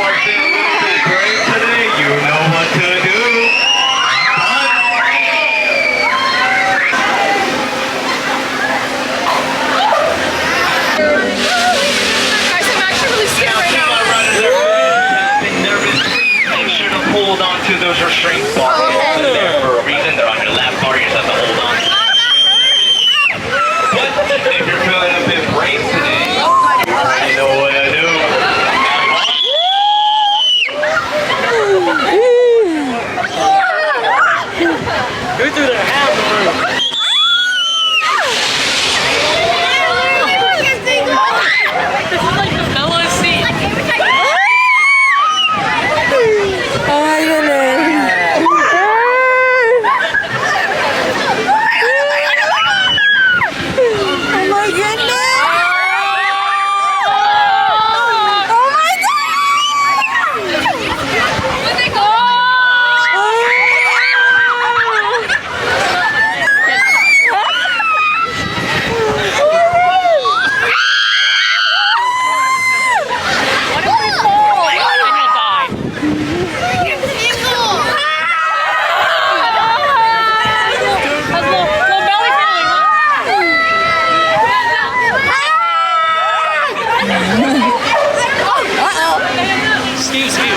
are feeling a little bit brave today, you know what to do. Guys, I'm actually really scared right now. Nervous, make sure to hold on to those restraint bars. They're there for a reason. They're on your lap bar. You just have to hold on. But if you're feeling a bit brave today, I know what to do. Who threw their hat in the room? This is like the mellow seat. Oh my goodness. Oh my goodness. Oh my God. Where'd they go? What if we fall? And you'll die. How's little belly feeling, Excuse you.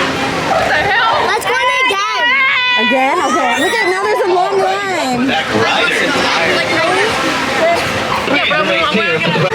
Let's go in again. Again? Okay. Look at now there's a long line. That rider is tired. Like, right here. Yeah, bro, I'm wearing it.